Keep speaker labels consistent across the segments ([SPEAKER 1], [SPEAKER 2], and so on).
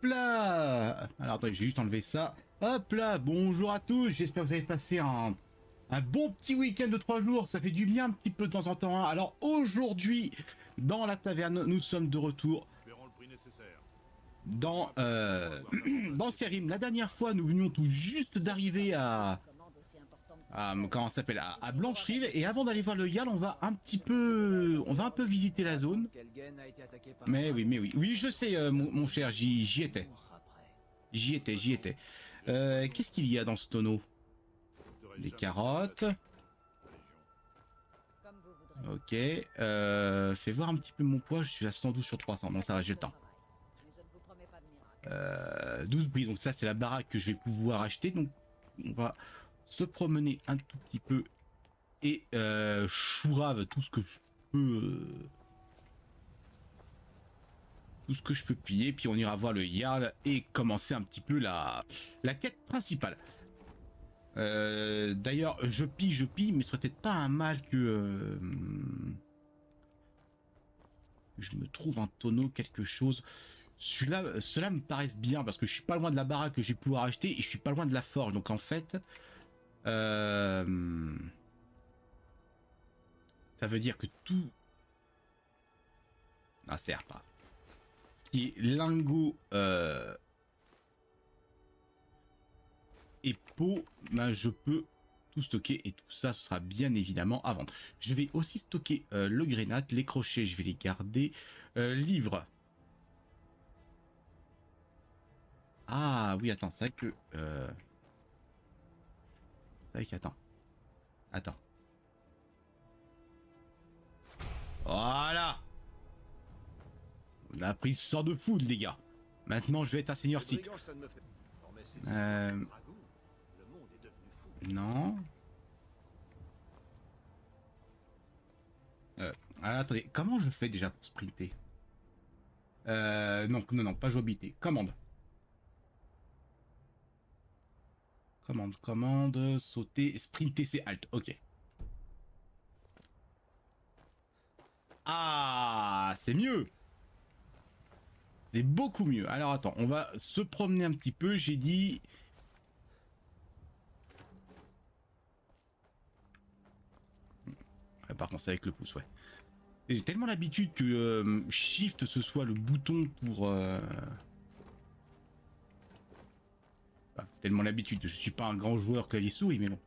[SPEAKER 1] là. Alors attendez, j'ai juste enlevé ça. Hop là, bonjour à tous, j'espère que vous avez passé un bon petit week-end de 3 jours, ça fait du bien un petit peu de temps en temps. Hein. Alors aujourd'hui, dans la taverne, nous sommes de retour dans, dans Skyrim. La dernière fois, nous venions tout juste d'arriver comment ça s'appelle, à Blancherive, et avant d'aller voir le Jarl, on va un peu visiter la zone. Mais oui, oui, je sais, mon cher, j'y étais. J'y étais. Qu'est-ce qu'il y a dans ce tonneau? Des carottes. Ok. Fais voir un petit peu mon poids, je suis à 112 sur 300. Bon, ça va, j'ai le temps. 12 prix, donc ça c'est la baraque que je vais pouvoir acheter. Donc on va se promener un tout petit peu et chourave tout ce que je peux. Tout ce que je peux piller, puis on ira voir le Jarl et commencer un petit peu la quête principale. D'ailleurs, je pille, mais ce serait peut-être pas un mal que je me trouve un tonneau, quelque chose. Cela me paraissent bien parce que je suis pas loin de la baraque que je vais pouvoir acheter et je suis pas loin de la forge. Donc en fait, ça veut dire que tout. Ah, sert pas. Ce qui est lingot et peau, ben, je peux tout stocker et tout ça, ce sera bien évidemment à vendre. Je vais aussi stocker le grenade, les crochets, je vais les garder. Livre. Ah oui, attends, c'est vrai que... C'est vrai qu'attends. Attends. Voilà. On a pris le sort de foudre, les gars. Maintenant, je vais être un seigneur site. Non. Alors, attendez, comment je fais déjà pour sprinter? Non, pas jouabilité. Commande. Commande, sauter, sprinter, c'est alt. Ok. Ah, c'est mieux. C'est beaucoup mieux. Alors attends, on va se promener un petit peu. J'ai dit... Par contre, c'est avec le pouce, ouais. J'ai tellement l'habitude que Shift ce soit le bouton pour... tellement l'habitude. Je suis pas un grand joueur clavier-souris, mais bon.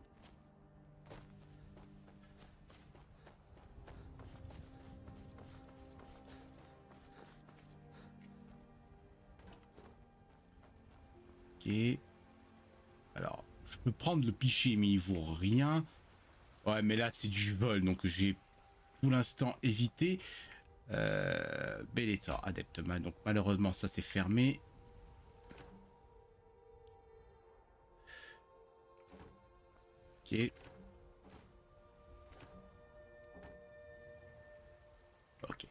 [SPEAKER 1] Ok. Alors, je peux prendre le pichet, mais il vaut rien. Ouais, mais là, c'est du vol, donc j'ai pour l'instant évité. Bellator, Adeptman. Donc malheureusement, ça c'est fermé. Ok. Ok.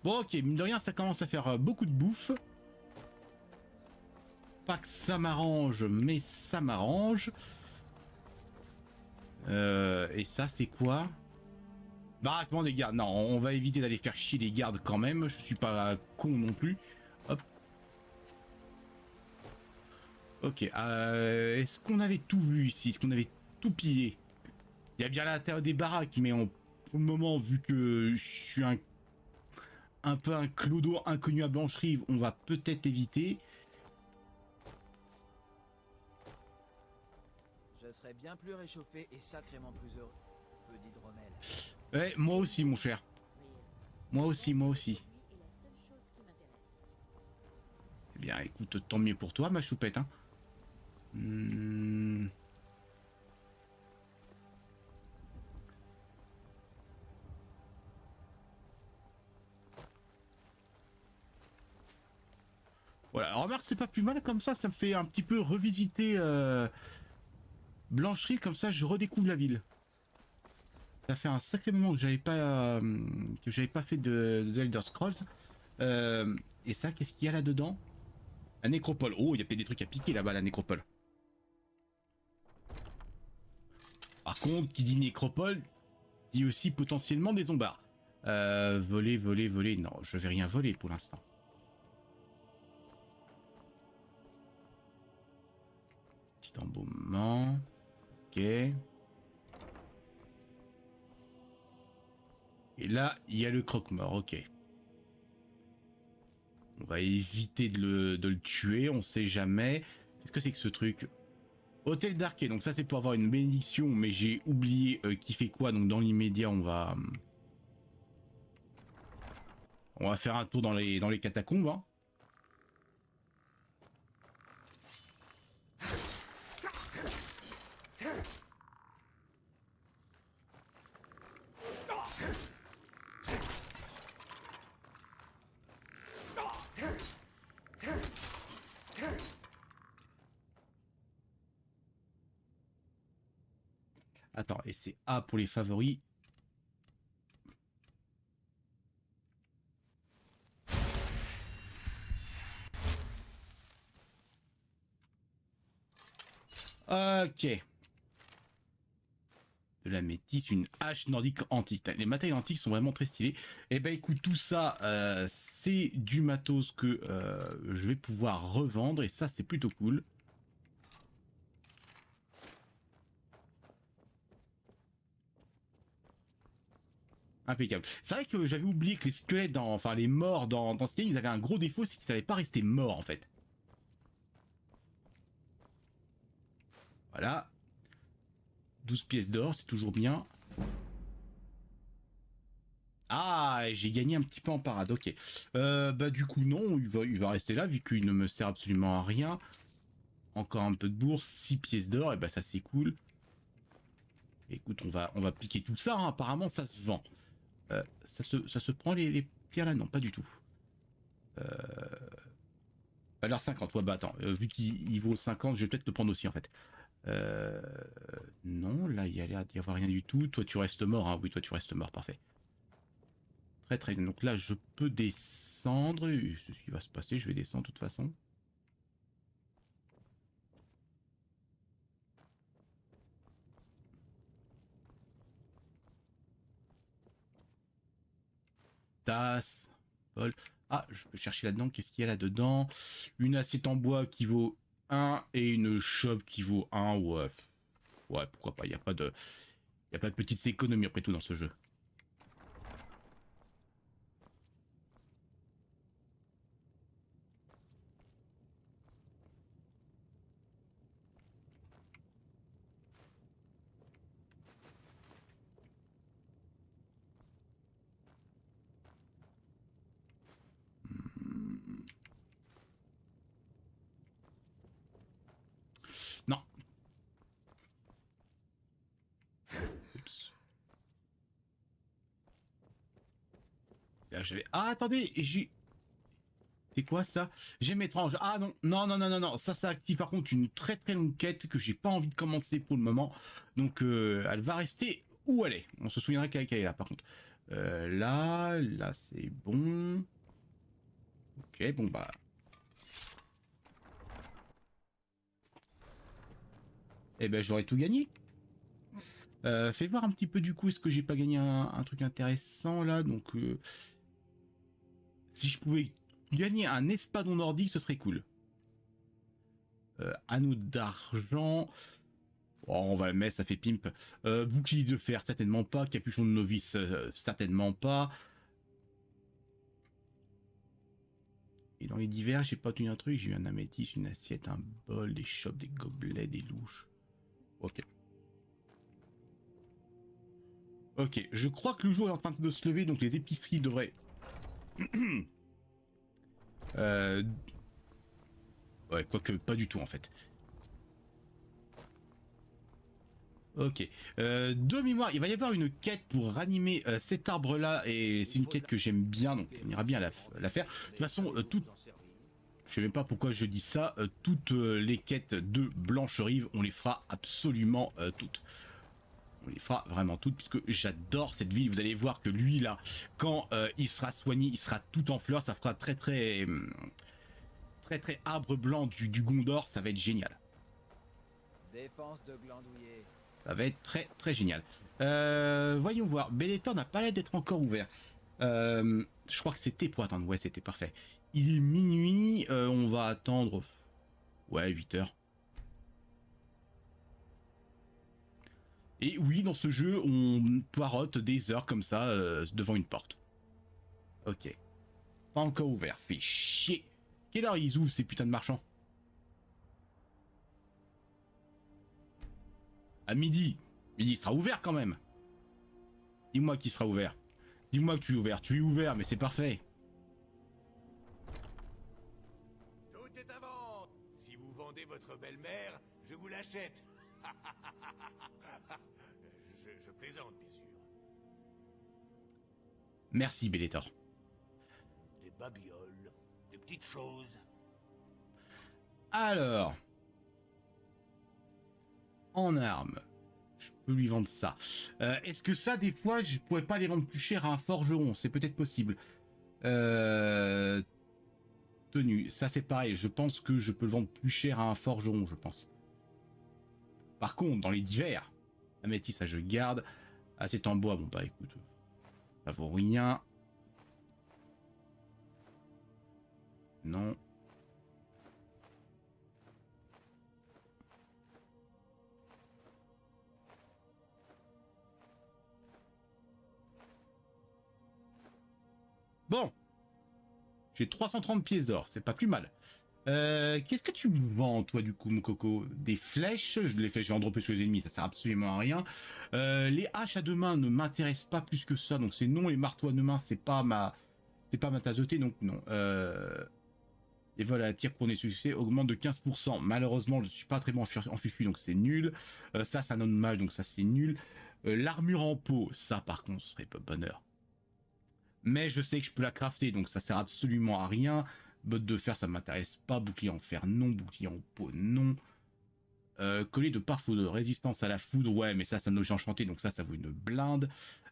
[SPEAKER 1] Bon, ok, mine de rien, ça commence à faire beaucoup de bouffe. Pas que ça m'arrange, mais ça m'arrange. Et ça, c'est quoi? Baraquement des gardes. Non, on va éviter d'aller faire chier les gardes quand même. Je suis pas con non plus. Hop. Ok. Est-ce qu'on avait tout vu ici? Est-ce qu'on avait tout pillé? Il y a bien l'intérieur des baraques, mais pour le moment, vu que je suis un peu un clodo inconnu à Blancherive, on va peut-être éviter.
[SPEAKER 2] Je serais bien plus réchauffé et sacrément plus heureux. Peu d'hydromel.
[SPEAKER 1] Ouais, moi aussi, mon cher. Moi aussi. Eh bien, écoute, tant mieux pour toi, ma choupette. Hein. Voilà, remarque, c'est pas plus mal comme ça me fait un petit peu revisiter Blancherie, comme ça je redécouvre la ville. Ça fait un sacré moment que j'avais pas fait de Elder Scrolls. Et ça, qu'est-ce qu'il y a là-dedans? La nécropole. Oh, il y a peut-être des trucs à piquer là-bas, la nécropole. Par contre, qui dit nécropole, dit aussi potentiellement des zombards. Voler, voler, voler. Non, je vais rien voler pour l'instant. Petit embaumement. Ok. Et là, il y a le croque-mort. Ok. On va éviter de le tuer, on sait jamais. Qu'est-ce que c'est que ce truc? Hôtel d'Arquet, donc ça c'est pour avoir une bénédiction, mais j'ai oublié qui fait quoi, donc dans l'immédiat on va faire un tour dans les catacombes. Hein. Attends, et c'est A pour les favoris. Ok. De la métisse, une hache nordique antique. Les matériaux antiques sont vraiment très stylés. Et ben écoute, tout ça, c'est du matos que je vais pouvoir revendre. Et ça, c'est plutôt cool. Impeccable. C'est vrai que j'avais oublié que les squelettes, enfin les morts dans ce game, ils avaient un gros défaut, c'est qu'ils ne savaient pas rester morts en fait. Voilà. 12 pièces d'or, c'est toujours bien. Ah, j'ai gagné un petit peu en parade, ok. Bah du coup non, il va rester là vu qu'il ne me sert absolument à rien. Encore un peu de bourse, 6 pièces d'or, et bah ça c'est cool. Écoute, on va piquer tout ça, hein. Apparemment ça se vend. Ça se prend les pierres là? Non, pas du tout. Alors 50, ouais bah attends, vu qu'il vaut 50, je vais peut-être le prendre aussi en fait. Euh, non, là il y a l'air d'y avoir rien du tout. Toi tu restes mort, hein. Oui, toi tu restes mort, parfait. Très très bien. Donc là je peux descendre. C'est ce qui va se passer, je vais descendre de toute façon. Tasse, vol. Ah, je peux chercher là-dedans. Qu'est-ce qu'il y a là-dedans? Une assiette en bois qui vaut 1 et une chope qui vaut 1. Ouais. Ouais, pourquoi pas. Il n'y a pas de. Il y a pas de petites économies après tout dans ce jeu. Hmm. Non. Oups. Là, j'avais. Ah, attendez, j'ai. C'est quoi ça? J'aime étrange. Ah non, non, non, non, non, non. Ça active par contre une très très longue quête que j'ai pas envie de commencer pour le moment. Donc elle va rester où elle est. On se souviendra qu'elle est là par contre. Là c'est bon. Ok, bon bah. Eh ben j'aurais tout gagné. Fais voir un petit peu du coup, est-ce que j'ai pas gagné un truc intéressant là? Donc si je pouvais gagner un espadon nordique, ce serait cool. Anneau d'argent. Oh, on va le mettre, ça fait pimp. Bouclier de fer, certainement pas. Capuchon de novice, certainement pas. Et dans les divers, j'ai pas tenu un truc. J'ai eu un améthyste, une assiette, un bol, des chopes, des gobelets, des louches. Ok. Ok, je crois que le jour est en train de se lever, donc les épiceries devraient... Ouais, quoique pas du tout en fait. Ok. De mémoire, il va y avoir une quête pour ranimer cet arbre-là, et c'est une quête que j'aime bien, donc on ira bien la faire. De toute façon, je sais même pas pourquoi je dis ça, toutes les quêtes de Blanche-Rive, on les fera absolument toutes. On les fera vraiment toutes, puisque j'adore cette ville. Vous allez voir que lui, là, quand il sera soigné, il sera tout en fleurs, ça fera très très... très très arbre blanc du Gondor, ça va être génial.
[SPEAKER 2] Défense de Glandouillet.
[SPEAKER 1] Ça va être très très génial. Voyons voir. Bellator n'a pas l'air d'être encore ouvert. Je crois que c'était pour attendre. Ouais, c'était parfait. Il est minuit. On va attendre. Ouais, 8 heures. Et oui, dans ce jeu, on poirote des heures comme ça devant une porte. Ok. Pas encore ouvert. Fait chier. Quelle heure ils ouvrent ces putains de marchands? À midi. Midi il sera ouvert quand même. Dis-moi qui sera ouvert. Dis-moi que tu es ouvert. Tu es ouvert, mais c'est parfait.
[SPEAKER 3] Tout est à vendre. Si vous vendez votre belle-mère, je vous l'achète. je plaisante, bien sûr.
[SPEAKER 1] Merci, Bellator.
[SPEAKER 3] Des babioles, des petites choses.
[SPEAKER 1] Alors. En armes. Je peux lui vendre ça. Est-ce que ça, des fois, je pourrais pas les vendre plus cher à un forgeron? C'est peut-être possible. Tenue. Ça, c'est pareil. Je pense que je peux le vendre plus cher à un forgeron, je pense. Par contre, dans les divers, la métisse, ça je garde. Ah, c'est en bois. Bon, bah écoute, ça vaut rien. Non. Bon. J'ai 330 pièces d'or. C'est pas plus mal. Qu'est-ce que tu me vends, toi, du coup, mon coco? Des flèches? Je les flèches, j'ai en droppé sur les ennemis, ça sert absolument à rien. Les haches à deux mains ne m'intéressent pas plus que ça, donc c'est non. Les marteaux à deux mains, c'est pas ma tasse de thé, donc non. Et voilà, tir pour des succès augmente de 15%. Malheureusement, je suis pas très bon en fufu, donc c'est nul. Ça, c'est un homme mage, donc ça, c'est nul. L'armure en peau, ça, par contre, ce serait pas bonheur. Mais je sais que je peux la crafter, donc ça sert absolument à rien. Botte de fer, ça m'intéresse pas. Bouclier en fer, non. Bouclier en peau, non. Collier de pare-feu de résistance à la foudre, ouais, mais ça ne j'ai enchanté, donc ça vaut une blinde.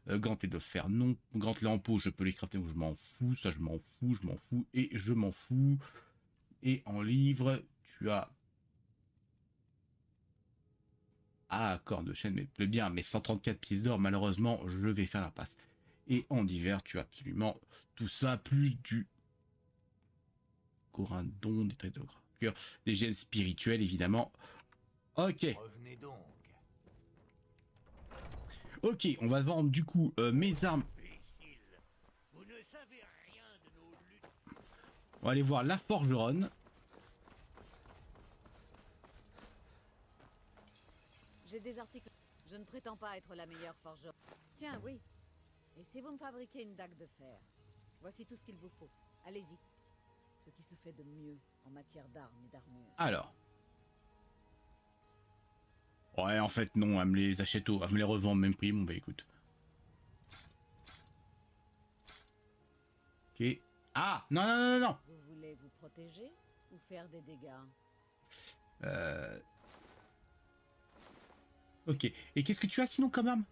[SPEAKER 1] Gantelet de fer, non. Gantelet en peau, je peux les crafter, donc je m'en fous. Ça, je m'en fous, je m'en fous, et je m'en fous. Et en livre, tu as... Ah, corps de chaîne, mais bien, mais 134 pièces d'or, malheureusement, je vais faire la passe. Et en divers, tu as absolument tout ça, plus du corindon, des traits de gravure, des gènes spirituels, évidemment. Ok.
[SPEAKER 3] Revenez donc.
[SPEAKER 1] Ok, on va vendre du coup mes armes.
[SPEAKER 3] Vous ne savez rien de nos luttes.
[SPEAKER 1] On va aller voir la forgeronne.
[SPEAKER 4] J'ai des articles. Je ne prétends pas être la meilleure forgeronne. Tiens, oui. Et si vous me fabriquez une dague de fer, voici tout ce qu'il vous faut. Allez-y. Ce qui se fait de mieux en matière d'armes et d'armure.
[SPEAKER 1] Alors. Ouais, en fait, non, elle me les achète elle me les revend au même prix. Bon, bah écoute. Ok. Ah, non, non, non, non.
[SPEAKER 4] Vous voulez vous protéger ou faire des dégâts?
[SPEAKER 1] Ok. Et qu'est-ce que tu as sinon comme arme?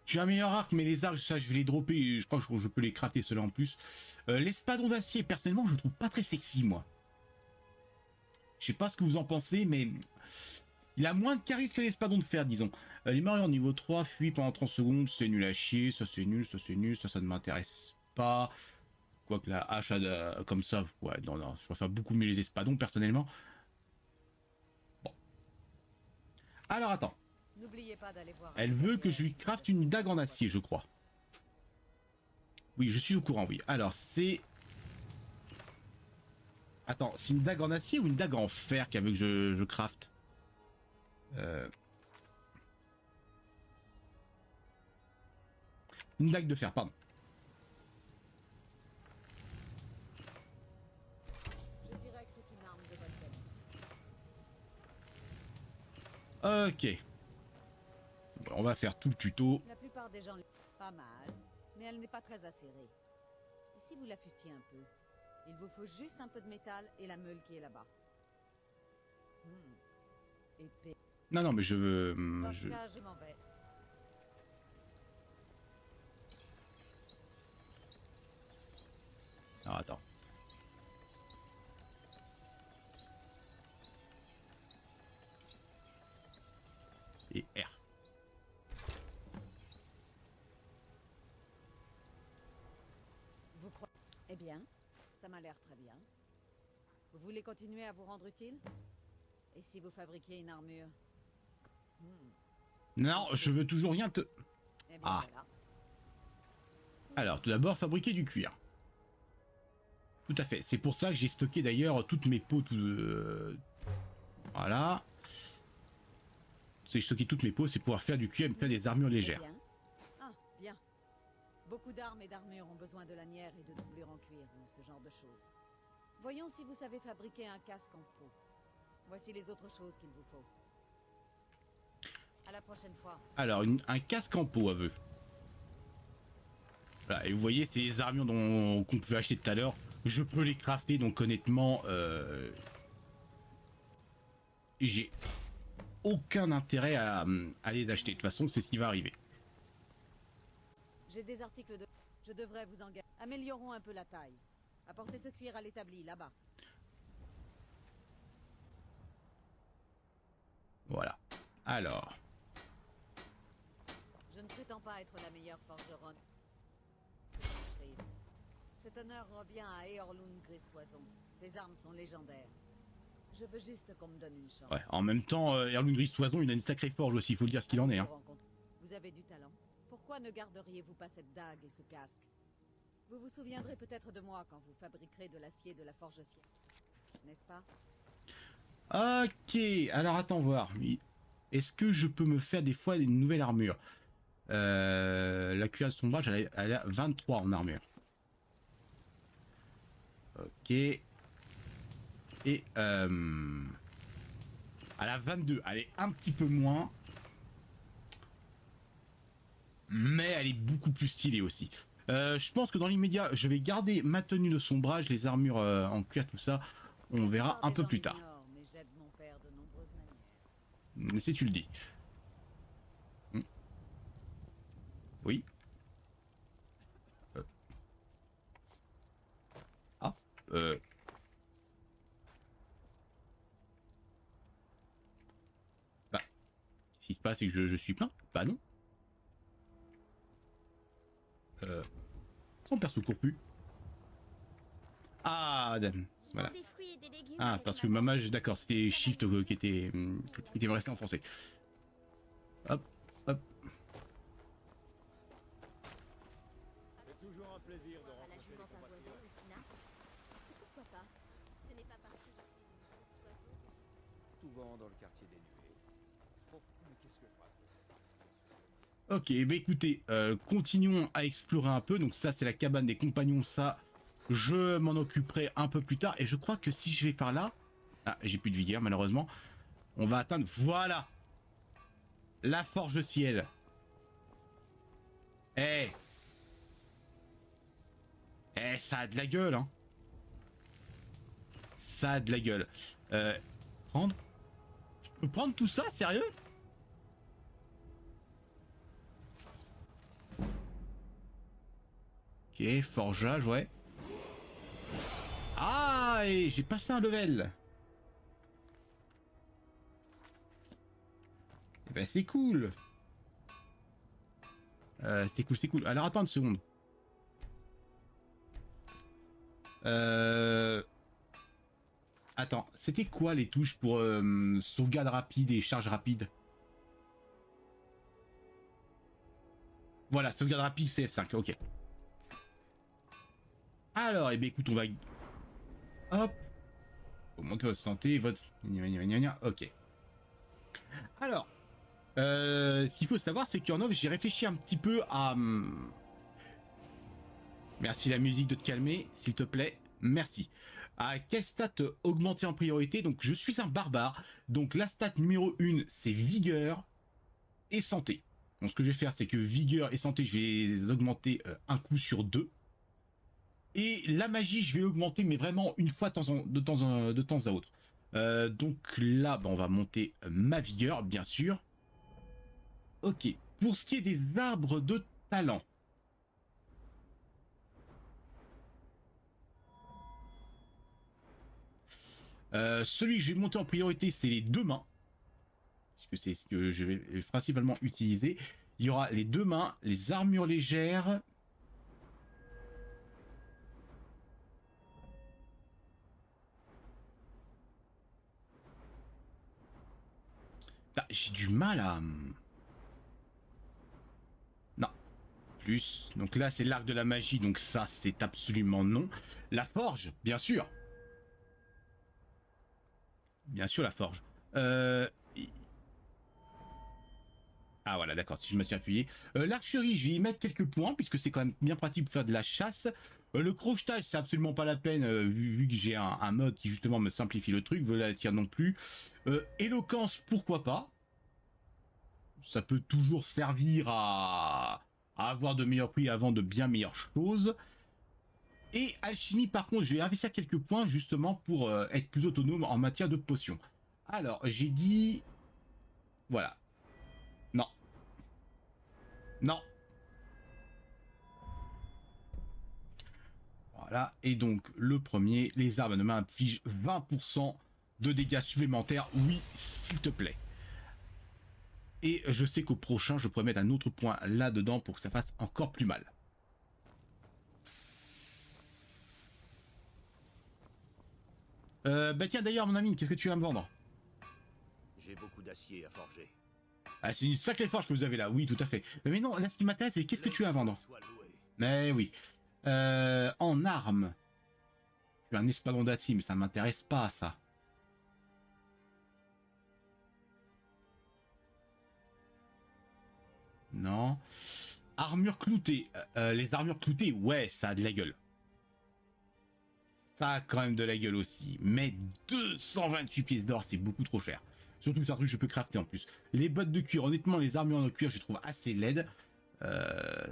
[SPEAKER 1] Tu as un meilleur arc, mais les arcs, ça, je vais les dropper. Je crois que je peux les crafter, ceux-là en plus. L'espadon d'acier, personnellement, je le trouve pas très sexy, moi. Je sais pas ce que vous en pensez, mais... Il a moins de charisme que l'espadon de fer, disons. Les marions niveau 3 fuient pendant 30 secondes, c'est nul à chier, ça c'est nul, ça c'est nul, ça ne m'intéresse pas. Quoique la hache comme ça, ouais, non, non, je préfère beaucoup mieux les espadons, personnellement. Bon. Alors, attends.
[SPEAKER 4] N'oubliez pas d'aller voir.
[SPEAKER 1] Elle veut que je lui crafte une dague en acier, je crois. Oui, je suis au courant, oui. Alors, c'est... Attends, c'est une dague en acier ou une dague en fer qu'elle veut que je crafte? Une dague de fer, pardon.
[SPEAKER 4] Je dirais que c'est une arme de bonne qualité.
[SPEAKER 1] Ok. Bon, on va faire tout le tuto.
[SPEAKER 4] La plupart des gens... Pas mal, mais elle n'est pas très acérée. Et si vous l'affûtiez un peu? Il vous faut juste un peu de métal et la meule qui est là-bas. Épée.
[SPEAKER 1] Non, non, mais je veux...
[SPEAKER 4] Dans ce cas, je m'en vais.
[SPEAKER 1] Alors, attends. Et
[SPEAKER 4] Eh bien, ça m'a l'air très bien. Vous voulez continuer à vous rendre utile? Et si vous fabriquiez une armure?
[SPEAKER 1] Non, je veux toujours rien te...
[SPEAKER 4] Eh bien
[SPEAKER 1] Ah.
[SPEAKER 4] voilà.
[SPEAKER 1] Alors, tout d'abord, fabriquer du cuir. Tout à fait. C'est pour ça que j'ai stocké d'ailleurs toutes mes peaux. Voilà. J'ai stocké toutes mes peaux, c'est pour pouvoir faire du cuir et me faire des armures légères.
[SPEAKER 4] Eh bien. Ah, bien. Beaucoup d'armes et d'armures ont besoin de lanières et de doublures en cuir ou ce genre de choses. Voyons si vous savez fabriquer un casque en peau. Voici les autres choses qu'il vous faut. À la prochaine fois.
[SPEAKER 1] Alors, un casque en peau, aveu. Voilà, et vous voyez, c'est les armures qu'on pouvait acheter tout à l'heure. Je peux les crafter, donc honnêtement, j'ai aucun intérêt à les acheter. De toute façon, c'est ce qui va arriver.
[SPEAKER 4] J'ai des articles de... Je devrais vous engager. Améliorons un peu la taille. Apportez ce cuir à l'établi, là-bas.
[SPEAKER 1] Voilà. Alors.
[SPEAKER 4] Je ne prétends pas être la meilleure forgeronne. Cet honneur revient à Eorlund Gristoison. Ses armes sont légendaires. Je veux juste qu'on me donne une chance.
[SPEAKER 1] Ouais, en même temps, Erlund Gristoison, il a une sacrée forge aussi, il faut le dire ce qu'il en est. Hein.
[SPEAKER 4] Vous avez du talent. Pourquoi ne garderiez-vous pas cette dague et ce casque? Vous vous souviendrez peut-être de moi quand vous fabriquerez de l'acier de la forge ciel. N'est-ce pas?
[SPEAKER 1] Ok, alors attends voir. Est-ce que je peux me faire des fois une nouvelle armure? La cuirasse de sombrage, elle a 23 en armure. Ok. Et elle a 22. Elle est un petit peu moins. Mais elle est beaucoup plus stylée aussi. Je pense que dans l'immédiat, je vais garder ma tenue de sombrage, les armures en cuir, tout ça. On verra un peu plus tard. Si tu le dis. Oui. Ah. Bah. Ce qui se passe, c'est que je suis plein. Bah non. Son perso court plus. Ah, Dan. Voilà. Ah, parce que Mama, d'accord, c'était Shift qui était resté en français. Hop, hop.
[SPEAKER 3] C'est toujours un plaisir de rencontrer les compatriotes.
[SPEAKER 5] Pourquoi pas? Ce n'est pas parce que je suis une grosse oiseau que
[SPEAKER 3] Souvent dans le quartier des nuées. Bon, mais qu'est-ce que je raconte?
[SPEAKER 1] Ok, bah écoutez, continuons à explorer un peu. Donc ça, c'est la cabane des compagnons. Ça, je m'en occuperai un peu plus tard. Et je crois que si je vais par là... Ah, j'ai plus de vigueur, malheureusement. On va atteindre... Voilà! La forge ciel. Eh! Eh, ça a de la gueule, hein! Ça a de la gueule. Prendre? Je peux prendre tout ça, sérieux? Ok, forgeage, ouais. Ah, et j'ai passé un level. Eh ben, c'est cool. C'est cool, c'est cool. Alors, attends une seconde. Attends, c'était quoi les touches pour sauvegarde rapide et charge rapide? Voilà, sauvegarde rapide, c'est F5, ok. Alors, eh bien, écoute, on va... Hop. Augmenter votre santé, votre... Ok. Alors, ce qu'il faut savoir, c'est qu'en off, j'ai réfléchi un petit peu à... Merci la musique de te calmer, s'il te plaît. Merci. À quelle stat augmenter en priorité? Donc, je suis un barbare. Donc, la stat numéro 1, c'est vigueur et santé. Donc, ce que je vais faire, c'est que vigueur et santé, je vais les augmenter un coup sur 2. Et la magie, je vais l'augmenter, mais vraiment une fois de temps à autre. Donc là, bah, on va monter ma vigueur, bien sûr. Ok. Pour ce qui est des arbres de talent. Celui que je vais monter en priorité, c'est les deux mains. Puisque c'est ce que je vais principalement utiliser. Il y aura les deux mains, les armures légères... j'ai du mal à... Non. Plus. Donc là, c'est l'arc de la magie. Donc ça, c'est absolument non. La forge, bien sûr. Bien sûr, la forge. Ah voilà, d'accord, si je me suis appuyé. L'archerie, je vais y mettre quelques points, puisque c'est quand même bien pratique pour faire de la chasse. Le crochetage, c'est absolument pas la peine, vu que j'ai un mode qui justement me simplifie le truc, veut la tire non plus. Éloquence, pourquoi pas. Ça peut toujours servir à avoir de meilleurs prix avant de bien meilleures choses. Et alchimie, par contre, je vais investir quelques points justement pour être plus autonome en matière de potions. Alors, j'ai dit... Voilà. Non. Non. Voilà. Et donc, le premier, les armes de main infligent 20% de dégâts supplémentaires. Oui, s'il te plaît. Et je sais qu'au prochain, je pourrais mettre un autre point là-dedans pour que ça fasse encore plus mal. Bah tiens, d'ailleurs, mon ami, qu'est-ce que tu vas me vendre?
[SPEAKER 3] J'ai beaucoup d'acier à forger.
[SPEAKER 1] Ah, c'est une sacrée forge que vous avez là, oui, tout à fait. Mais non, là, ce qui m'intéresse, c'est qu'est-ce que tu as à vendre? Mais oui. En armes. Tu as un espadon d'acier, mais ça m'intéresse pas, ça. Non. Armure cloutée. Les armures cloutées, ouais, ça a de la gueule. Ça a quand même de la gueule aussi. Mais 228 pièces d'or, c'est beaucoup trop cher. Surtout que c'est un truc que je peux crafter en plus. Les bottes de cuir, honnêtement, les armures en cuir, je les trouve assez laides.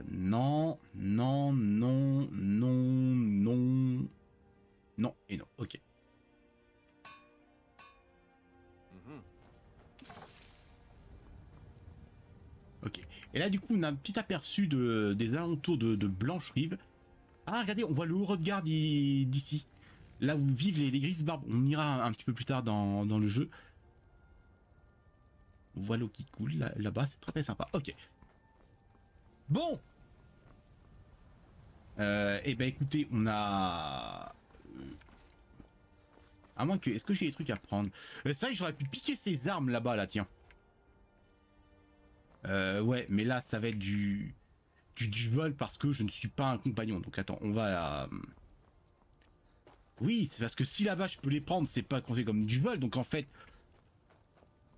[SPEAKER 1] Non, non, non, non, non. Non et non, ok. Ok. Et là, du coup, on a un petit aperçu des alentours de Blanche-Rive. Ah, regardez, on voit le haut regard d'ici. Là où vivent les grises barbes. On ira un petit peu plus tard dans le jeu. On voit l'eau qui coule là-bas, c'est très très sympa. Ok. Bon. Eh ben écoutez, on a... À moins que... Est-ce que j'ai des trucs à prendre? C'est vrai que j'aurais pu piquer ces armes là-bas, là, tiens. Ouais, mais là, ça va être du vol parce que je ne suis pas un compagnon. Donc attends, on va... Oui, c'est parce que si là-bas je peux les prendre, c'est pas compté comme du vol. Donc en fait,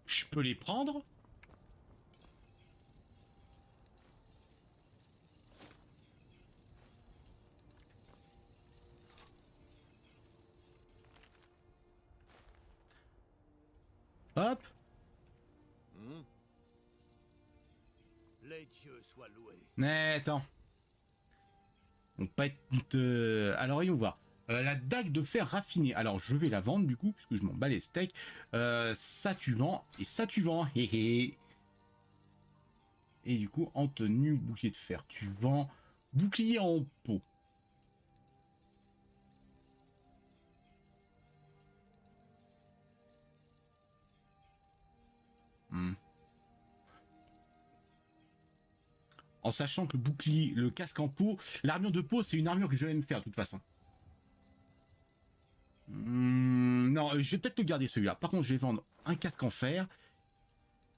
[SPEAKER 1] je peux les prendre. Hop.
[SPEAKER 3] Les dieux soient loués.
[SPEAKER 1] Mais attends. On peut être... Alors, voyons voir. La dague de fer raffinée. Alors, je vais la vendre du coup, puisque je m'en bats les steaks. Ça, tu vends. Et ça, tu vends. Et du coup, en tenue, bouclier de fer, tu vends. Bouclier en peau. En sachant que le bouclier, le casque en peau, l'armure de peau, c'est une armure que je vais me faire de toute façon. Non, je vais peut-être le garder celui-là. Par contre, je vais vendre un casque en fer.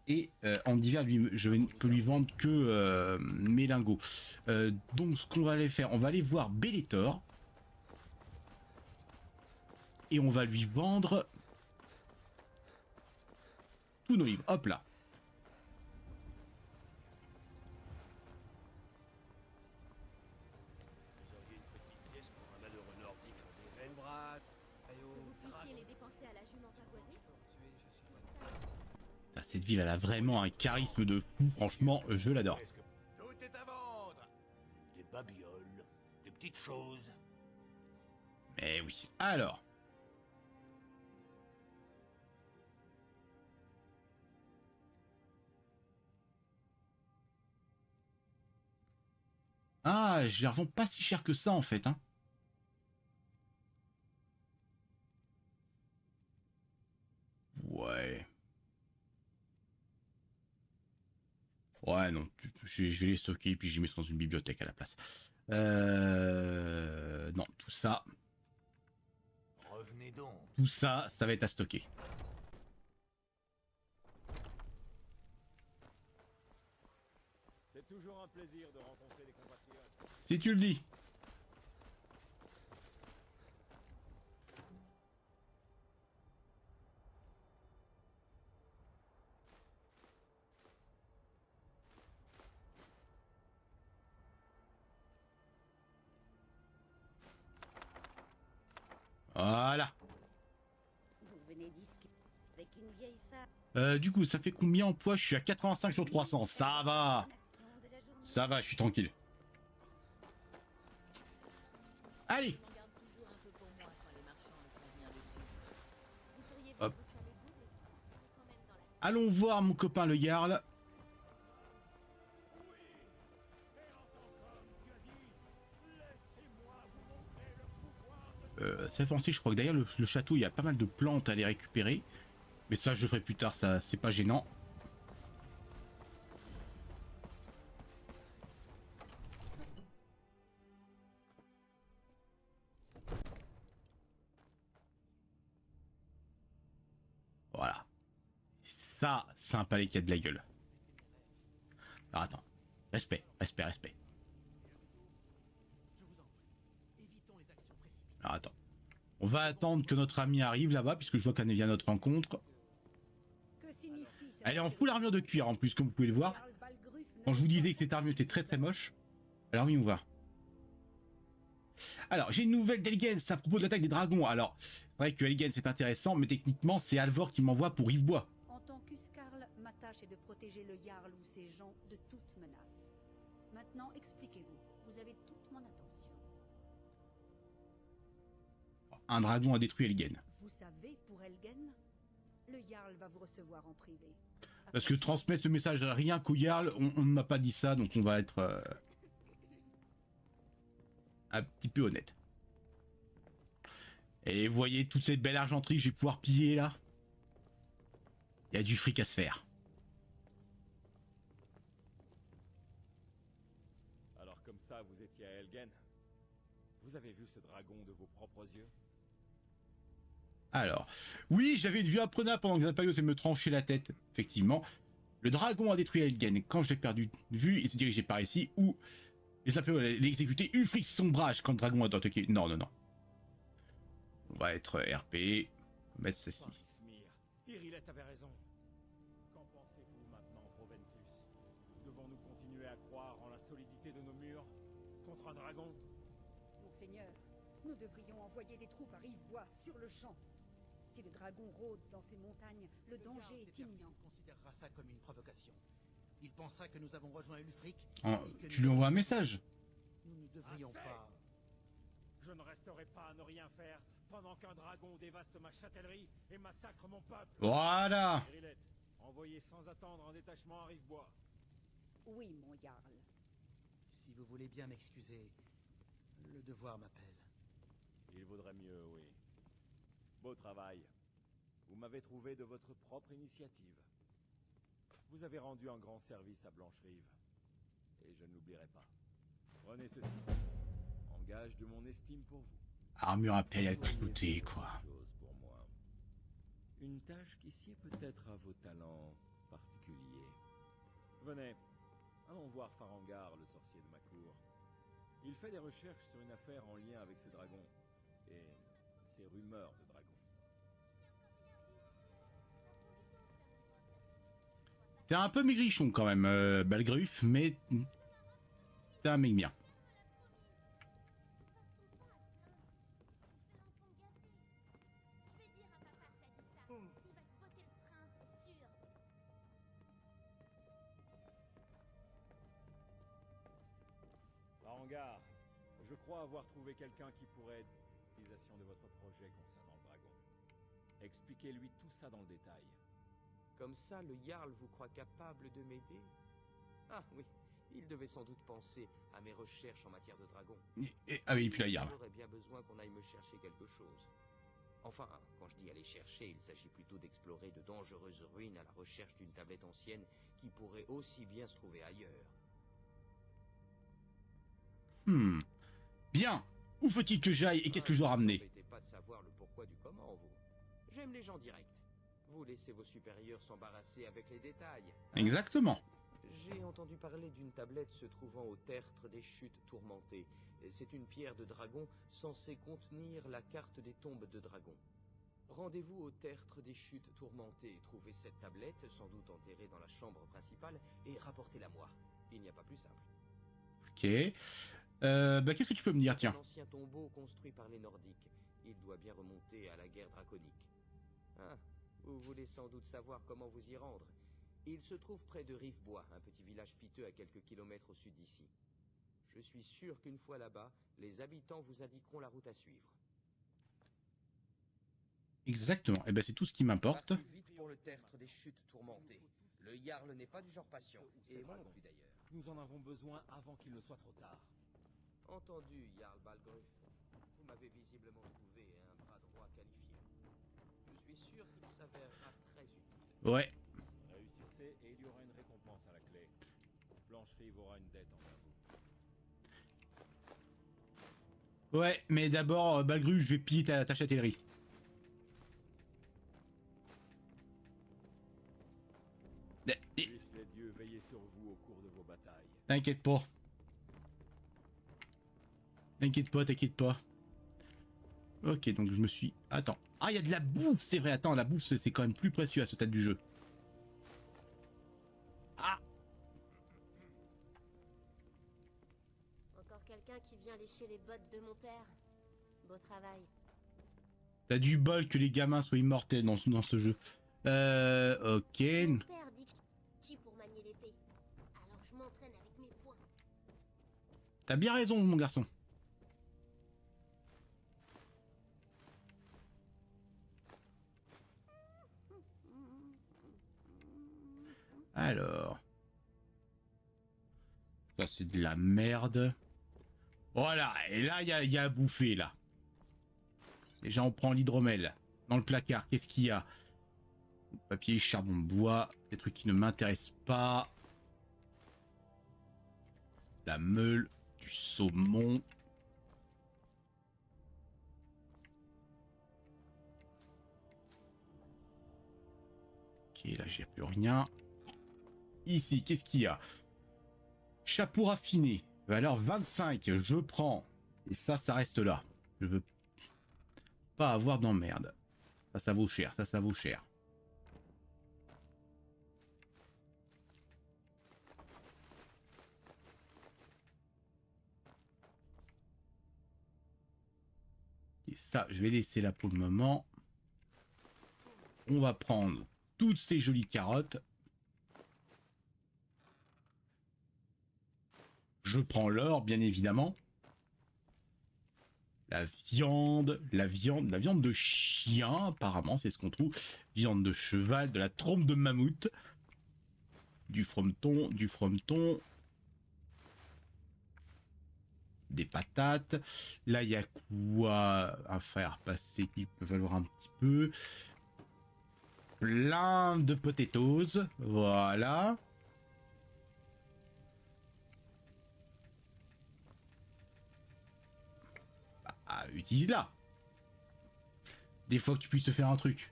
[SPEAKER 1] Et en hiver, je peux lui vendre que mes lingots. Donc, ce qu'on va aller faire, on va aller voir Bellator. Et on va lui vendre tous nos livres. Hop là. Cette ville, elle a vraiment un charisme de fou. Franchement, je l'adore.
[SPEAKER 3] Tout est à vendre. Des babioles, des petites choses.
[SPEAKER 1] Mais oui. Alors. Ah, je les revends pas si cher que ça en fait, hein. Ouais. Ouais, non, je vais les stocker et puis je les mets dans une bibliothèque à la place. Non, tout ça.
[SPEAKER 3] Revenez donc.
[SPEAKER 1] Tout ça, ça va être à stocker.
[SPEAKER 3] toujours un plaisir de rencontrer des compatriotes.
[SPEAKER 1] Si tu le dis. Voilà.
[SPEAKER 4] Vous venez discuter avec une vieille femme.
[SPEAKER 1] Du coup, ça fait combien en poids? Je suis à 85 sur 300. Ça va. Ça va, je suis tranquille. Allez.
[SPEAKER 4] J'en garde toujours un peu pour moi quand les marchands me font venir dessus.
[SPEAKER 5] Vous pourriez
[SPEAKER 1] Hop.
[SPEAKER 5] vous saler goût, mais partirez quand même dans la
[SPEAKER 1] Allons voir mon copain le Jarl. Ça fait penser, je crois que derrière le château, il y a pas mal de plantes à les récupérer. Mais ça, je le ferai plus tard, ça, c'est pas gênant. Voilà. Ça, c'est un palais qui a de la gueule. Alors attends. Respect, respect, respect. Alors attends. On va attendre que notre ami arrive là-bas, puisque je vois qu'elle vient à notre rencontre.
[SPEAKER 4] Que signifie cette
[SPEAKER 1] Elle est en full armure de cuir en plus, comme vous pouvez le voir.
[SPEAKER 4] Jarl Balgruuf ne
[SPEAKER 1] Quand je vous disais que cette armure était très très moche. Alors oui, on va. Alors, j'ai une nouvelle d'Elgens à propos de l'attaque des dragons. Alors, c'est vrai que Elgens c'est intéressant, mais techniquement, c'est Alvor qui m'envoie pour Yvebois.
[SPEAKER 4] En tant qu'Uskarl, ma tâche est de protéger le Jarl ou ses gens de toute menace. Maintenant, expliquez-vous. Vous avez toute mon attention.
[SPEAKER 1] Un dragon a détruit Elgen.
[SPEAKER 4] Vous savez, pour Elgen, le Jarl va vous recevoir en privé.
[SPEAKER 1] Parce que transmettre ce message rien qu'au Jarl, on ne m'a pas dit ça, donc on va être un petit peu honnête. Et vous voyez toute cette belle argenterie que je vais pouvoir piller là. Il y a du fric à se faire.
[SPEAKER 3] Alors comme ça, vous étiez à Elgen. Vous avez vu ce dragon de vos propres yeux?
[SPEAKER 1] Alors, oui, j'avais une vue imprenable pendant que Zamparios allait me trancher la tête. Effectivement, le dragon a détruit Elgen. Quand je l'ai perdu de vue, il s'est dirigé par ici, où les Zamparios allaient l'exécuter. Ulfric sombrage quand le dragon a attaqué. Non, non, non. On va être RP. Mettre ceci.
[SPEAKER 3] Smir, Irilette avait raison. Qu'en pensez-vous maintenant, Proventus? Devons-nous continuer à croire en la solidité de nos murs contre un dragon?
[SPEAKER 4] Monseigneur, nous devrions envoyer des troupes à Rivebois sur le champ. Si le dragon rôde dans ces montagnes, le danger est imminent.
[SPEAKER 2] considérera ça comme une provocation. Il pensera que nous avons rejoint Ulfric.
[SPEAKER 1] Tu lui envoies un message.
[SPEAKER 2] Nous ne devrions
[SPEAKER 3] Assez.
[SPEAKER 2] pas.
[SPEAKER 3] Je ne resterai pas à ne rien faire pendant qu'un dragon dévaste ma châtellerie et massacre mon peuple.
[SPEAKER 1] Voilà.
[SPEAKER 3] Irilette, envoyez sans attendre un détachement à Rivebois.
[SPEAKER 4] Oui, mon Jarl.
[SPEAKER 2] Si vous voulez bien m'excuser, le devoir m'appelle.
[SPEAKER 3] Il vaudrait mieux, oui. Beau travail. Vous m'avez trouvé de votre propre initiative. Vous avez rendu un grand service à Blancherive. Et je ne l'oublierai pas. Prenez ceci. En gage de mon estime pour vous.
[SPEAKER 1] Armure à paye à
[SPEAKER 3] Vous pourriez
[SPEAKER 1] côté,
[SPEAKER 3] faire
[SPEAKER 1] quoi.
[SPEAKER 3] quelque chose pour moi. Une tâche qui sied peut-être à vos talents particuliers. Venez, allons voir Farangar, le sorcier de ma cour. Il fait des recherches sur une affaire en lien avec ce dragon. Et ces rumeurs de dragon.
[SPEAKER 1] T'es un peu maigrichon quand même, Balgruuf, mais t'es un mec bien.
[SPEAKER 3] Farangar, je crois avoir trouvé quelqu'un qui pourrait aider à l'utilisation de votre projet concernant le dragon. Expliquez-lui tout ça dans le détail.
[SPEAKER 6] Comme ça, le Jarl vous croit capable de m'aider? Ah oui, il devait sans doute penser à mes recherches en matière de dragons.
[SPEAKER 1] Ah oui, et puis là, Jarl.
[SPEAKER 6] J'aurais bien besoin qu'on aille me chercher quelque chose. Enfin, quand je dis aller chercher, il s'agit plutôt d'explorer de dangereuses ruines à la recherche d'une tablette ancienne qui pourrait aussi bien se trouver ailleurs.
[SPEAKER 1] Bien. Où faut-il que j'aille et qu'est-ce que je dois ramener?
[SPEAKER 6] Ne m'embêtez pas de savoir le pourquoi du comment, vous. J'aime les gens directs. Vous laissez vos supérieurs s'embarrasser avec les détails.
[SPEAKER 1] Exactement.
[SPEAKER 6] J'ai entendu parler d'une tablette se trouvant au tertre des chutes tourmentées. C'est une pierre de dragon censée contenir la carte des tombes de dragons. Rendez-vous au tertre des chutes tourmentées, trouvez cette tablette, sans doute enterrée dans la chambre principale, et rapportez-la moi. Il n'y a pas plus simple.
[SPEAKER 1] Ok. Bah, qu'est-ce que tu peux me dire, tiens?
[SPEAKER 6] Un ancien tombeau construit par les Nordiques. Il doit bien remonter à la guerre draconique. Ah, vous voulez sans doute savoir comment vous y rendre. Il se trouve près de Rivebois, un petit village piteux à quelques kilomètres au sud d'ici. Je suis sûr qu'une fois là-bas, les habitants vous indiqueront la route à suivre.
[SPEAKER 1] Exactement. Et ben, c'est tout ce qui m'importe.
[SPEAKER 6] Partez vite pour le tertre des chutes tourmentées. Le Jarl n'est pas du genre patient, et moi non plus d'ailleurs.
[SPEAKER 3] Nous en avons besoin avant qu'il ne soit trop tard.
[SPEAKER 6] Entendu, Jarl Balgruuf. Vous m'avez visiblement trouvé un bras droit qualifié. Je suis sûr qu'il s'avérera très utile.
[SPEAKER 1] Ouais.
[SPEAKER 3] Réussissez et il y aura une récompense à la clé. Blancherive aura une dette envers vous.
[SPEAKER 1] Ouais, mais d'abord, Balgru, je vais piller ta châtellerie.
[SPEAKER 3] Puissent les dieux veiller sur vous au cours de vos batailles.
[SPEAKER 1] T'inquiète pas. T'inquiète pas. Ok, donc je me suis... Attends. Ah, il y a de la bouffe, c'est vrai. Attends, la bouffe, c'est quand même plus précieux à ce stade du jeu. Ah!
[SPEAKER 5] Encore quelqu'un qui vient lécher les bottes de mon père. Beau travail.
[SPEAKER 1] T'as du bol que les gamins soient immortels dans ce jeu. Ok.
[SPEAKER 5] Mon père dit que je suis petit pour manier l'épée. Alors je m'entraîne avec mes poings.
[SPEAKER 1] T'as bien raison, mon garçon. Alors. Ça, c'est de la merde. Voilà, et là, il y a à bouffer, là. Déjà, on prend l'hydromel. Dans le placard, qu'est-ce qu'il y a? Papier, charbon de bois, des trucs qui ne m'intéressent pas. La meule, du saumon. Ok, là, j'ai plus rien. Ici, qu'est-ce qu'il y a? Chapeau raffiné, valeur 25, je prends. Et ça reste là. Je veux pas avoir d'emmerde. Ça vaut cher, ça vaut cher. Et ça, je vais laisser là pour le moment. On va prendre toutes ces jolies carottes. Je prends l'or, bien évidemment. La viande de chien, apparemment, c'est ce qu'on trouve. Viande de cheval, de la trompe de mammouth. Du frometon. Des patates. Là, il y a quoi à faire passer qui peut valoir un petit peu. Plein de potatoes. Voilà. Ah, utilise-la. Des fois que tu puisses te faire un truc.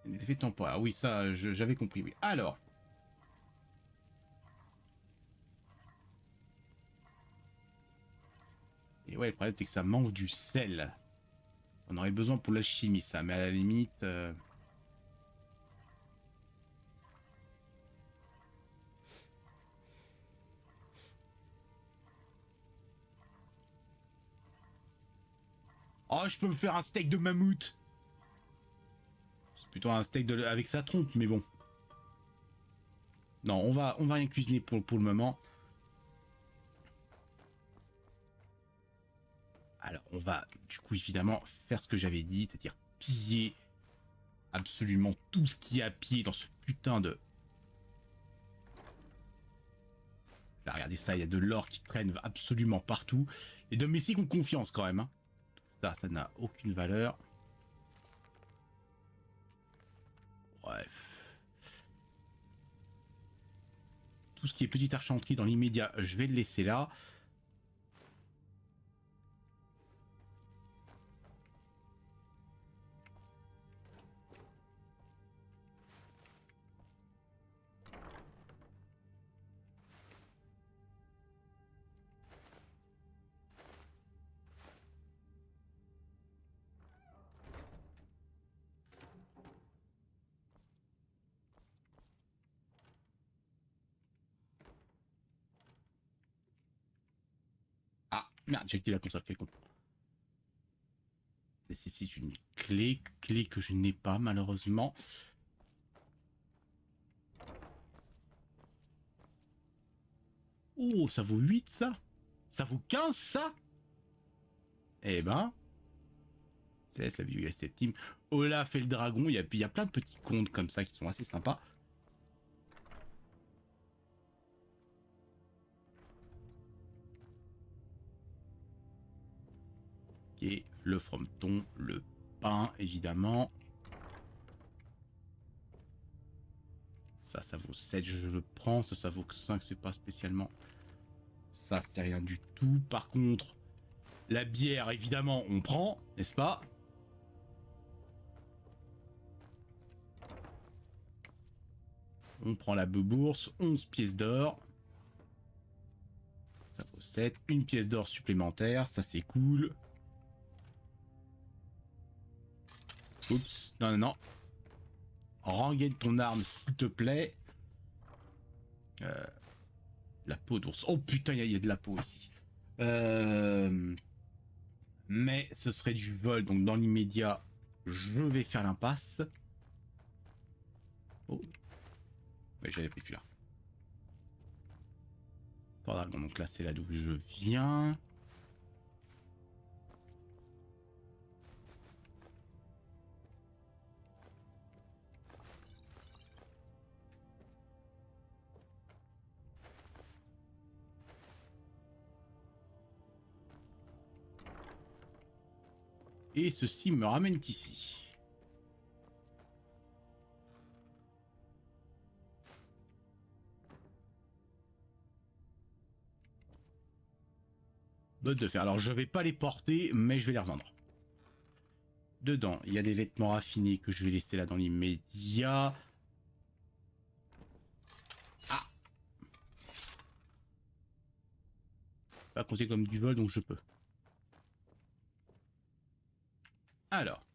[SPEAKER 1] Des effets temporaires. Oui, ça, j'avais compris. Oui. Alors. Et ouais, le problème, c'est que ça mange du sel. On aurait besoin pour l'alchimie, ça. Mais à la limite... Oh, je peux me faire un steak de mammouth. C'est plutôt un steak avec sa trompe, mais bon. Non, on va rien cuisiner pour le moment. Alors, on va, du coup, évidemment, faire ce que j'avais dit, c'est-à-dire piller absolument tout ce qui est à pied dans ce putain de... Là, regardez ça, il y a de l'or qui traîne absolument partout. Les domestiques ont confiance quand même, hein. Ça n'a aucune valeur. Bref. Tout ce qui est petite archanterie dans l'immédiat, je vais le laisser là. Merde, j'ai activé la console, quel con. Nécessite une clé que je n'ai pas malheureusement. Oh, ça vaut 8 ça? Ça vaut 15 ça? Eh ben... C'est la bibliothèque team. Olaf et le dragon, il y a plein de petits contes comme ça qui sont assez sympas. Et le frometon, le pain évidemment. Ça vaut 7, je le prends. Ça vaut que 5, c'est pas spécialement. Ça, c'est rien du tout. Par contre, la bière, évidemment, on prend, n'est-ce pas? On prend la bourse, 11 pièces d'or. Ça vaut 7. Une pièce d'or supplémentaire, ça c'est cool. Oups, non, non, non. Rengaine ton arme, s'il te plaît. La peau d'ours. Oh putain, il y a de la peau ici. Mais ce serait du vol, donc dans l'immédiat, je vais faire l'impasse. Oh. Ouais, j'avais pris celui-là. Dragon, donc là c'est là d'où je viens. Et ceci me ramène ici. Bottes de fer. Alors je vais pas les porter, mais je vais les revendre. Dedans, il y a des vêtements raffinés que je vais laisser là dans l'immédiat. Ah, c'est pas compté comme du vol, donc je peux. Alors.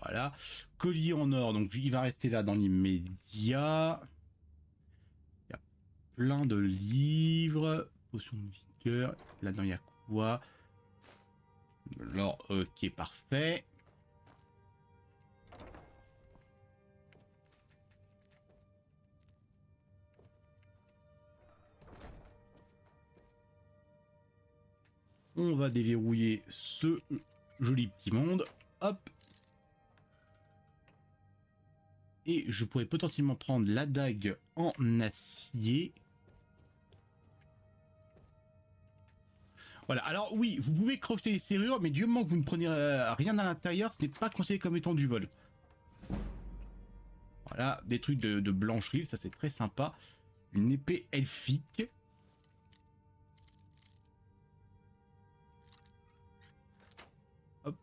[SPEAKER 1] Voilà. Collier en or, donc il va rester là dans l'immédiat. Il y a plein de livres. Potion de vigueur. Là-dedans, il y a quoi? L'or, ok, parfait. On va déverrouiller ce joli petit monde. Hop. Et je pourrais potentiellement prendre la dague en acier. Voilà, alors oui, vous pouvez crocheter les serrures, mais du moment que vous ne prenez rien à l'intérieur, ce n'est pas conseillé comme étant du vol. Voilà, des trucs de blancherie, ça c'est très sympa. Une épée elfique. Hop.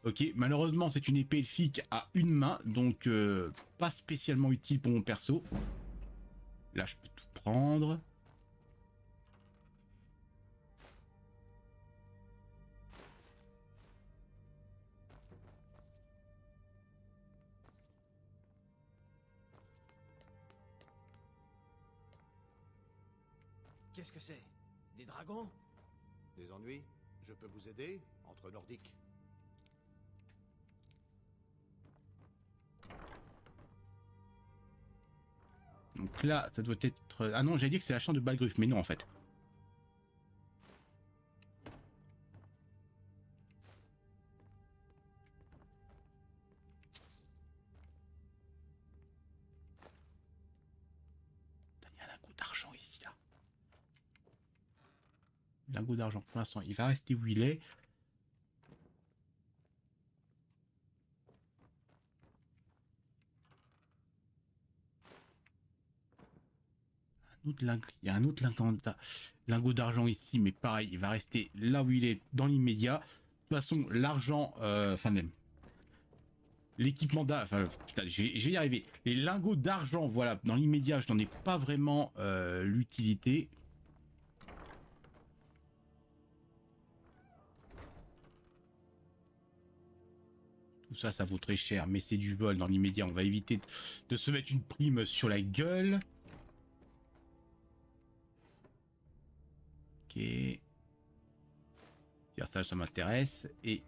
[SPEAKER 1] Ok, malheureusement c'est une épée elfique à une main, donc pas spécialement utile pour mon perso. Là je peux tout prendre.
[SPEAKER 2] Qu'est-ce que c'est? Des dragons?
[SPEAKER 7] Des ennuis? Je peux vous aider? Entre nordiques.
[SPEAKER 1] Donc là, ça doit être... Ah non, j'allais dire que c'est la chambre de Balgruf, mais non en fait. Il y a un lingot d'argent ici, là. Lingot d'argent, pour l'instant, il va rester où il est. Il y a un autre lingot d'argent ici, mais pareil, il va rester là où il est dans l'immédiat. De toute façon, l'argent, enfin même, l'équipement d'argent, enfin, putain, je vais y arriver. Les lingots d'argent, voilà, dans l'immédiat, je n'en ai pas vraiment l'utilité. Tout ça, ça vaut très cher, mais c'est du vol dans l'immédiat. On va éviter de se mettre une prime sur la gueule. Ok. Ça m'intéresse. Et...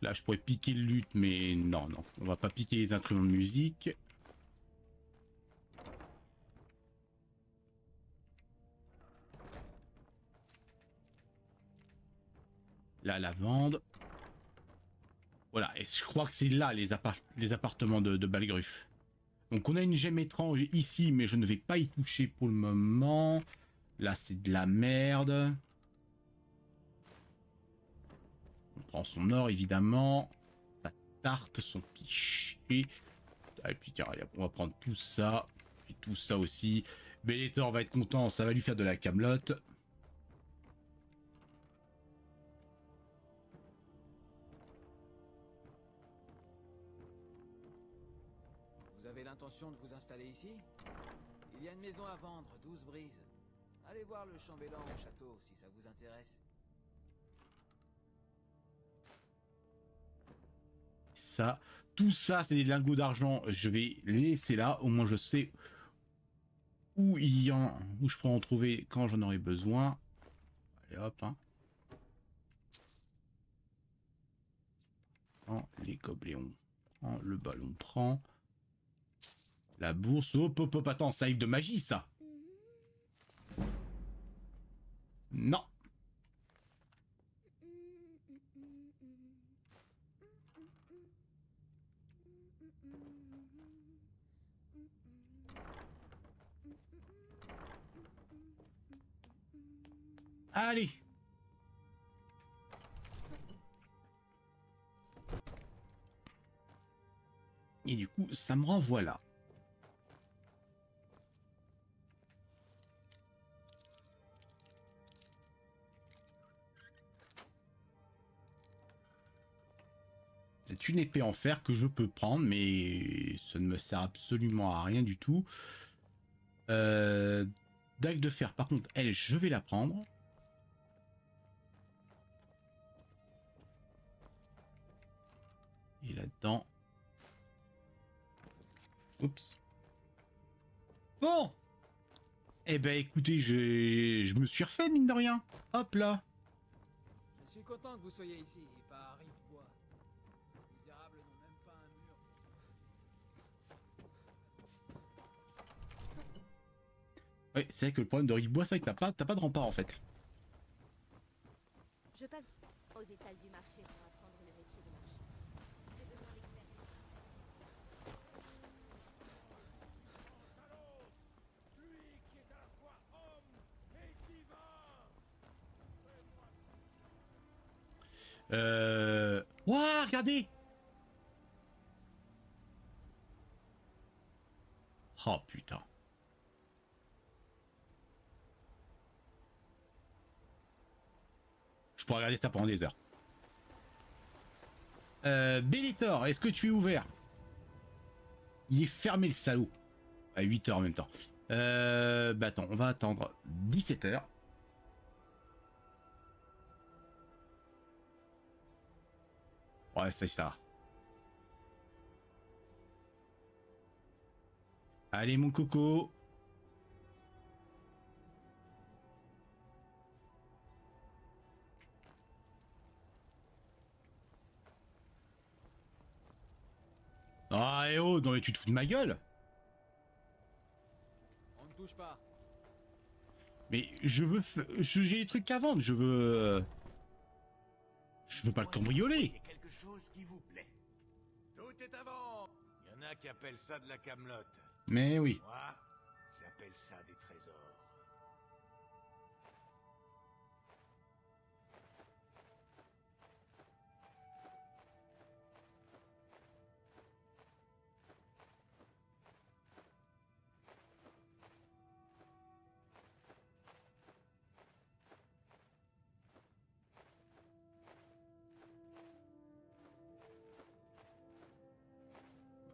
[SPEAKER 1] là, je pourrais piquer le luth, mais non, non. On va pas piquer les instruments de musique. La lavande. Voilà, et je crois que c'est là les appartements de Balgruf. Donc on a une gemme étrange ici, mais je ne vais pas y toucher pour le moment. Là, c'est de la merde. On prend son or, évidemment. Sa tarte, son pichet. Et puis tiens, allez, on va prendre tout ça. Et tout ça aussi. Bellator va être content, ça va lui faire de la camelote.
[SPEAKER 2] Vous avez l'intention de vous installer ici? Il y a une maison à vendre, 12 brises. Allez voir le chambellan au château, si ça vous intéresse.
[SPEAKER 1] Ça, tout ça, c'est des lingots d'argent. Je vais les laisser là. Au moins, je sais où où je pourrais en trouver quand j'en aurai besoin. Allez hop, hein. Les gobelets, prend le ballon, prend la bourse. Hop, hop, hop, attends, ça arrive de magie, ça. Non. Allez. Et du coup, ça me renvoie là. C'est une épée en fer que je peux prendre, mais ça ne me sert absolument à rien du tout. Dague de fer, par contre, elle, je vais la prendre. Et là-dedans... Oups. Bon. Eh ben écoutez, je me suis refait, mine de rien. Hop là.
[SPEAKER 2] Je suis content que vous soyez ici, pas à Rivebois. Ces misérables n'ont même pas un mur.
[SPEAKER 1] Ouais, c'est vrai que le problème de Rivebois, c'est que t'as pas de rempart en fait.
[SPEAKER 5] Je passe aux étals du marché pour apprendre le métier de marchand. J'ai besoin d'expertise.
[SPEAKER 3] Lui qui est à la fois homme et divin.
[SPEAKER 1] Ouah, regardez. Oh putain. Je pourrais regarder ça pendant des heures. Bellator, est-ce que tu es ouvert? Il est fermé le salaud. À 8 heures en même temps. Bah attends, on va attendre 17 heures. Ouais, c'est ça. Allez mon coco. Ah et oh, non mais tu te fous de ma gueule.
[SPEAKER 2] On ne touche pas.
[SPEAKER 1] Mais je veux... J'ai des trucs à vendre, je veux... Je veux pas le cambrioler.
[SPEAKER 7] Il y a quelque chose qui vous plaît. Tout est à vendre. Il y en a qui appellent ça de la camelote.
[SPEAKER 1] Mais oui.
[SPEAKER 7] Moi, j'appelle ça des trésors.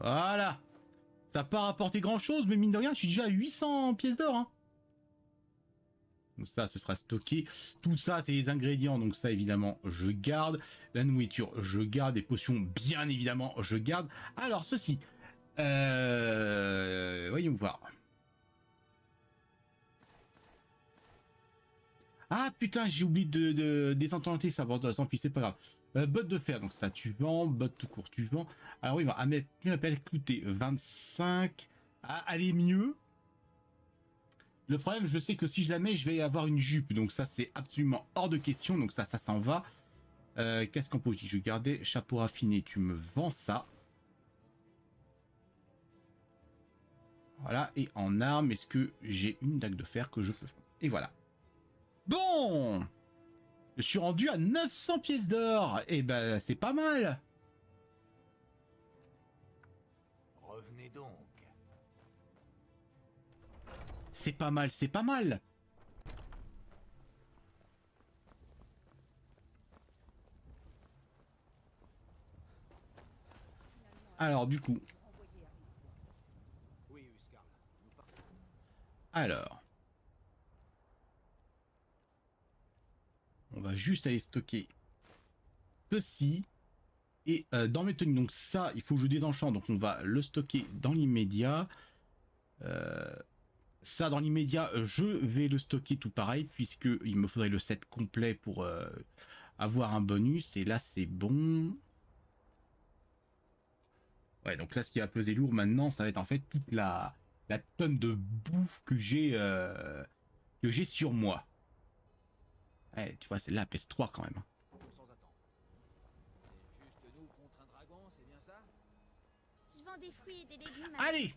[SPEAKER 1] Voilà. Ça n'a pas rapporté grand chose, mais mine de rien, je suis déjà à 800 pièces d'or. Hein. Donc ça, ce sera stocké. Tout ça, c'est les ingrédients. Donc ça, évidemment, je garde. La nourriture, je garde. Les potions, bien évidemment, je garde. Alors, ceci. Voyons voir. Ah putain, j'ai oublié de désenchanter ça. Bon, tant pis, c'est pas grave. Bottes de fer, donc ça tu vends. Bottes tout court, tu vends. Alors oui, il m'appelle clouté 25. Ah, elle est mieux. Le problème, je sais que si je la mets, je vais avoir une jupe. Donc ça, c'est absolument hors de question. Donc ça s'en va. Qu'est-ce qu'on peut dire? Je vais garder chapeau raffiné. Tu me vends ça. Voilà. Et en arme, est-ce que j'ai une dague de fer que je peux faire? Et voilà. Bon, je suis rendu à 900 pièces d'or. Et ben, c'est pas mal.
[SPEAKER 7] Revenez donc.
[SPEAKER 1] C'est pas mal, c'est pas mal. Alors, du coup. Alors. On va juste aller stocker ceci. Et dans mes tenues, donc ça, il faut que je désenchante. Donc on va le stocker dans l'immédiat. Ça, dans l'immédiat, je vais le stocker tout pareil, puisque il me faudrait le set complet pour avoir un bonus. Et là, c'est bon. Ouais, donc là, ce qui va peser lourd maintenant, ça va être en fait toute la tonne de bouffe que j'ai sur moi. Ouais, tu vois, c'est là, pèse 3 quand même.
[SPEAKER 2] Sans attendre. C'est juste nous contre un dragon, c'est bien ça?
[SPEAKER 5] Je vends des fruits et des légumes.
[SPEAKER 1] Allez,